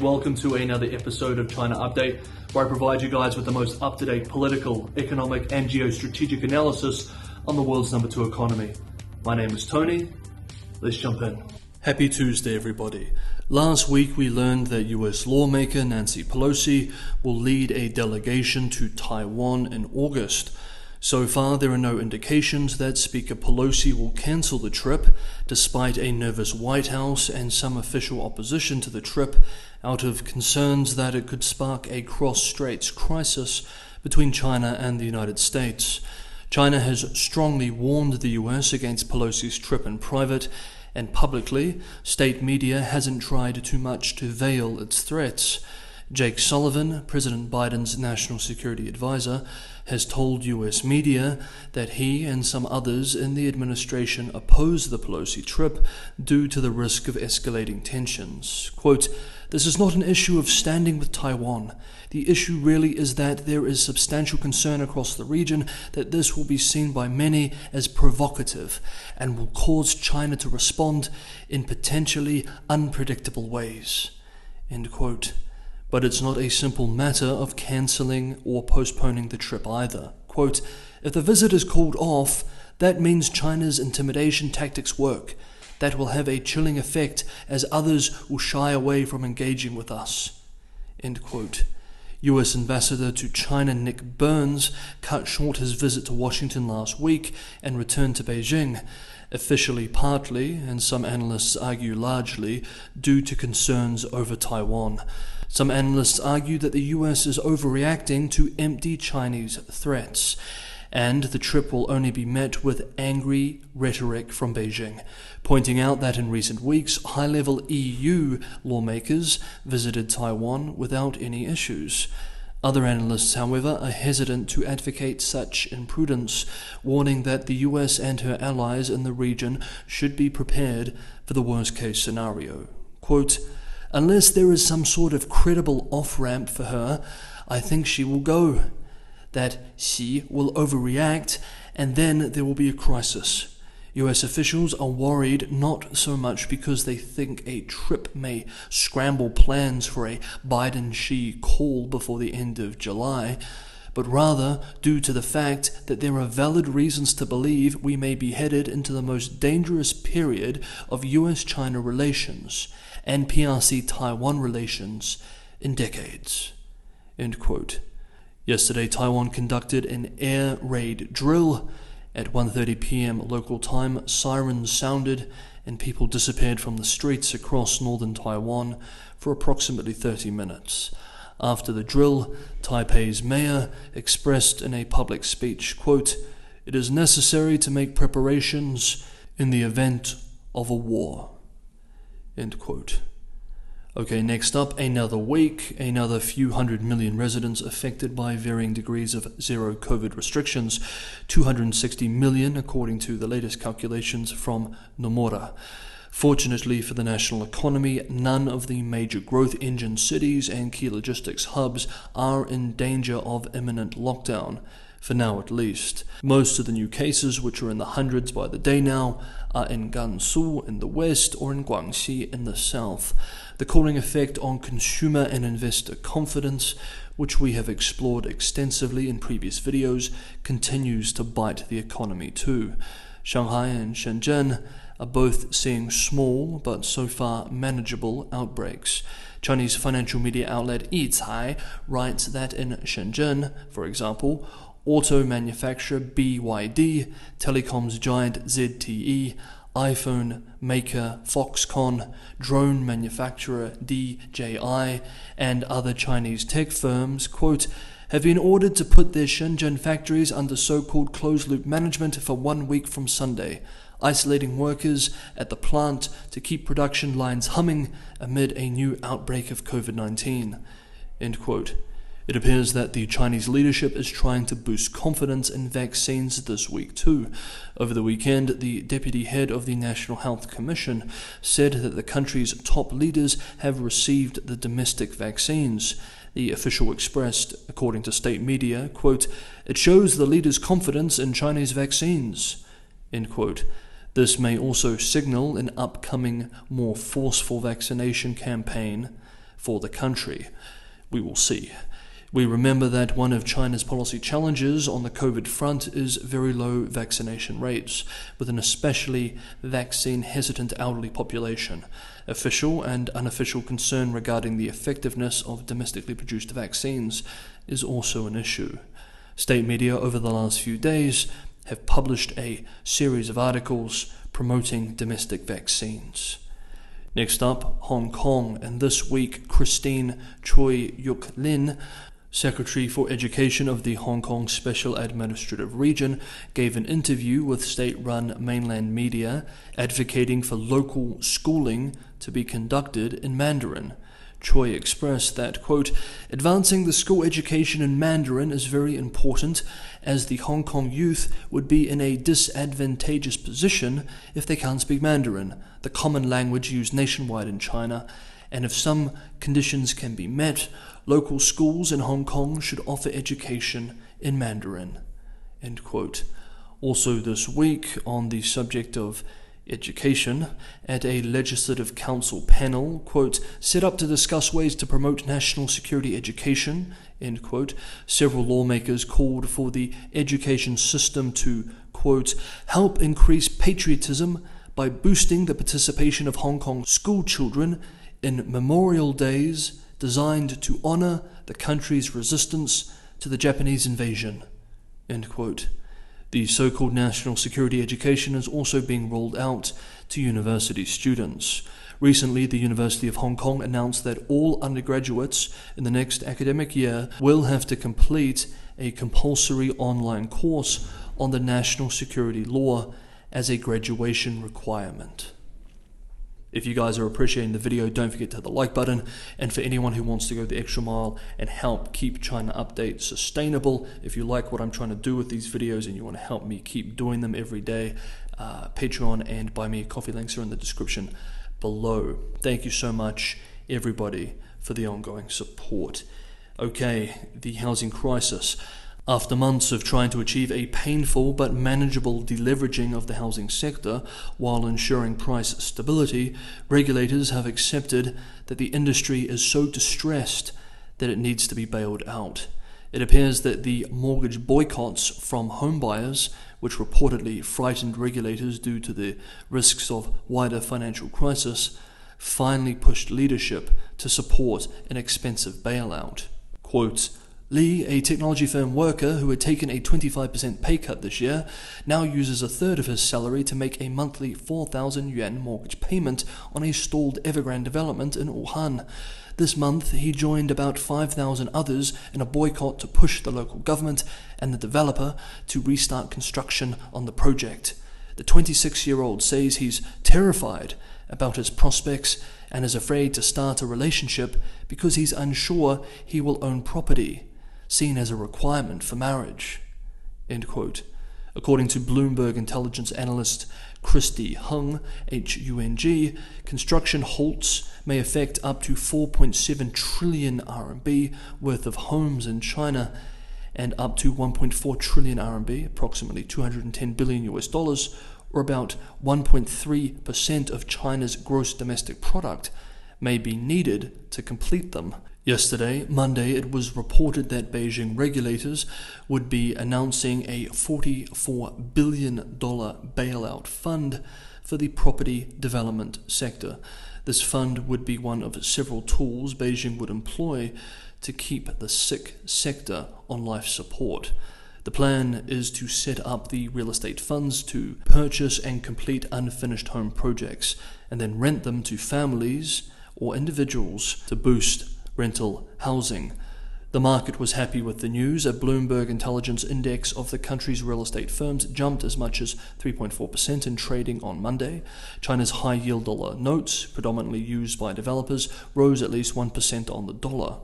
Welcome to another episode of China Update, where I provide you guys with the most up-to-date political, economic and geostrategic analysis on the world's number 2 economy. My name is Tony. Let's jump in. Happy Tuesday, everybody. Last week we learned that US lawmaker Nancy Pelosi will lead a delegation to Taiwan in August. So far, there are no indications that Speaker Pelosi will cancel the trip, despite a nervous White House and some official opposition to the trip, out of concerns that it could spark a cross-straits crisis between China and the United States. China has strongly warned the US against Pelosi's trip in private, and publicly, state media hasn't tried too much to veil its threats. Jake Sullivan, President Biden's national security advisor, has told US media that he and some others in the administration oppose the Pelosi trip due to the risk of escalating tensions. Quote, "This is not an issue of standing with Taiwan. The issue really is that there is substantial concern across the region that this will be seen by many as provocative and will cause China to respond in potentially unpredictable ways." End quote. But it's not a simple matter of cancelling or postponing the trip either. Quote, "If the visit is called off, that means China's intimidation tactics work. That will have a chilling effect as others will shy away from engaging with us." End quote. US Ambassador to China Nick Burns cut short his visit to Washington last week and returned to Beijing, officially partly, and some analysts argue largely, due to concerns over Taiwan. Some analysts argue that the US is overreacting to empty Chinese threats, and the trip will only be met with angry rhetoric from Beijing, pointing out that in recent weeks, high-level EU lawmakers visited Taiwan without any issues. Other analysts, however, are hesitant to advocate such imprudence, warning that the US and her allies in the region should be prepared for the worst-case scenario. Quote, "Unless there is some sort of credible off-ramp for her, I think she will go. That she will overreact, and then there will be a crisis. US officials are worried not so much because they think a trip may scramble plans for a Biden-Xi call before the end of July, but rather due to the fact that there are valid reasons to believe we may be headed into the most dangerous period of US-China relations and PRC-Taiwan relations in decades." End quote. Yesterday, Taiwan conducted an air raid drill. At 1:30 p.m. local time, sirens sounded and people disappeared from the streets across northern Taiwan for approximately 30 minutes. After the drill, Taipei's mayor expressed in a public speech, quote, "It is necessary to make preparations in the event of a war." End quote. Okay, next up, another week, another few hundred million residents affected by varying degrees of zero COVID restrictions, 260 million according to the latest calculations from Nomura. Fortunately for the national economy, none of the major growth engine cities and key logistics hubs are in danger of imminent lockdown, for now at least. Most of the new cases, which are in the hundreds by the day now, are in Gansu in the west or in Guangxi in the south. The cooling effect on consumer and investor confidence, which we have explored extensively in previous videos, continues to bite the economy too. Shanghai and Shenzhen are both seeing small but so far manageable outbreaks. Chinese financial media outlet Yicai writes that in Shenzhen, for example, auto manufacturer BYD, telecoms giant ZTE, iPhone maker Foxconn, drone manufacturer DJI, and other Chinese tech firms, quote, have been ordered to put their Shenzhen factories under so-called closed-loop management for 1 week from Sunday, isolating workers at the plant to keep production lines humming amid a new outbreak of COVID-19. End quote. It appears that the Chinese leadership is trying to boost confidence in vaccines this week too. Over the weekend, the deputy head of the National Health Commission said that the country's top leaders have received the domestic vaccines. The official expressed, according to state media, quote, "It shows the leaders' confidence in Chinese vaccines," end quote. This may also signal an upcoming, more forceful vaccination campaign for the country. We will see. We remember that one of China's policy challenges on the COVID front is very low vaccination rates, with an especially vaccine-hesitant elderly population. Official and unofficial concern regarding the effectiveness of domestically produced vaccines is also an issue. State media over the last few days have published a series of articles promoting domestic vaccines. Next up, Hong Kong, and this week Christine Choi Yuk Lin, Secretary for Education of the Hong Kong Special Administrative Region, gave an interview with state-run mainland media advocating for local schooling to be conducted in Mandarin. Choi expressed that, quote, advancing the school education in Mandarin is very important, as the Hong Kong youth would be in a disadvantageous position if they can't speak Mandarin, the common language used nationwide in China, and if some conditions can be met, local schools in Hong Kong should offer education in Mandarin, end quote. Also this week, on the subject of education, at a Legislative Council panel, quote, set up to discuss ways to promote national security education, end quote, several lawmakers called for the education system to, quote, help increase patriotism by boosting the participation of Hong Kong school children in memorial days designed to honor the country's resistance to the Japanese invasion, end quote. The so-called national security education is also being rolled out to university students. Recently, the University of Hong Kong announced that all undergraduates in the next academic year will have to complete a compulsory online course on the national security law as a graduation requirement. If you guys are appreciating the video, don't forget to hit the like button. And for anyone who wants to go the extra mile and help keep China Update sustainable, if you like what I'm trying to do with these videos and you want to help me keep doing them every day, Patreon and Buy Me a Coffee links are in the description below. Thank you so much, everybody, for the ongoing support. Okay, the housing crisis. After months of trying to achieve a painful but manageable deleveraging of the housing sector while ensuring price stability, regulators have accepted that the industry is so distressed that it needs to be bailed out. It appears that the mortgage boycotts from homebuyers, which reportedly frightened regulators due to the risks of wider financial crisis, finally pushed leadership to support an expensive bailout. Quote, Lee, a technology firm worker who had taken a 25% pay cut this year, now uses a third of his salary to make a monthly 4,000 yuan mortgage payment on a stalled Evergrande development in Wuhan. This month, he joined about 5,000 others in a boycott to push the local government and the developer to restart construction on the project. The 26-year-old says he's terrified about his prospects and is afraid to start a relationship because he's unsure he will own property, seen as a requirement for marriage, end quote. According to Bloomberg intelligence analyst Christy Hung, Hung, construction halts may affect up to 4.7 trillion RMB worth of homes in China and up to 1.4 trillion RMB, approximately $210 billion US, or about 1.3% of China's gross domestic product, may be needed to complete them. Yesterday, Monday, it was reported that Beijing regulators would be announcing a $44 billion bailout fund for the property development sector. This fund would be one of several tools Beijing would employ to keep the sick sector on life support. The plan is to set up the real estate funds to purchase and complete unfinished home projects and then rent them to families or individuals to boost rental housing. The market was happy with the news. A Bloomberg intelligence index of the country's real estate firms jumped as much as 3.4% in trading on Monday. China's high-yield dollar notes, predominantly used by developers, rose at least 1% on the dollar.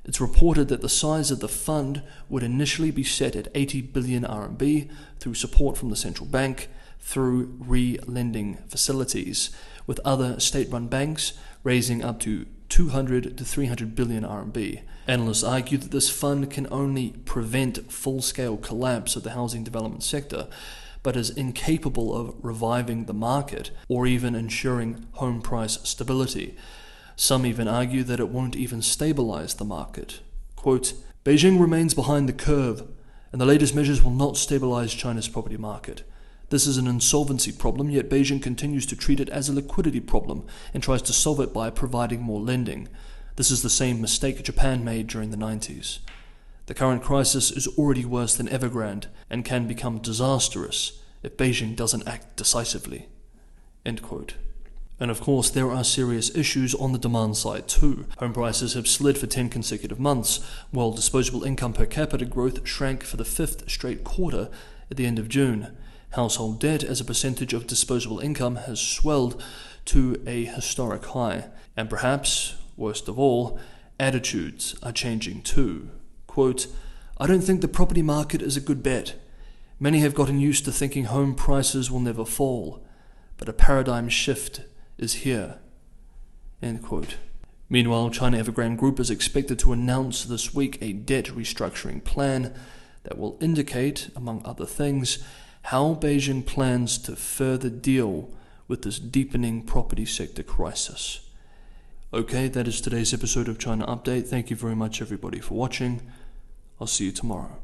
It's reported that the size of the fund would initially be set at 80 billion RMB through support from the central bank through re-lending facilities, with other state-run banks raising up to 200 to 300 billion RMB. Analysts argue that this fund can only prevent full-scale collapse of the housing development sector, but is incapable of reviving the market or even ensuring home price stability. Some even argue that it won't even stabilize the market. Quote, Beijing remains behind the curve, and the latest measures will not stabilize China's property market. This is an insolvency problem, yet Beijing continues to treat it as a liquidity problem and tries to solve it by providing more lending. This is the same mistake Japan made during the 90s. The current crisis is already worse than Evergrande and can become disastrous if Beijing doesn't act decisively. End quote. And of course, there are serious issues on the demand side too. Home prices have slid for 10 consecutive months, while disposable income per capita growth shrank for the 5th straight quarter at the end of June. Household debt as a percentage of disposable income has swelled to a historic high. And perhaps, worst of all, attitudes are changing too. Quote, I don't think the property market is a good bet. Many have gotten used to thinking home prices will never fall, but a paradigm shift is here. End quote. Meanwhile, China Evergrande Group is expected to announce this week a debt restructuring plan that will indicate, among other things, how Beijing plans to further deal with this deepening property sector crisis. Okay, that is today's episode of China Update. Thank you very much everybody for watching. I'll see you tomorrow.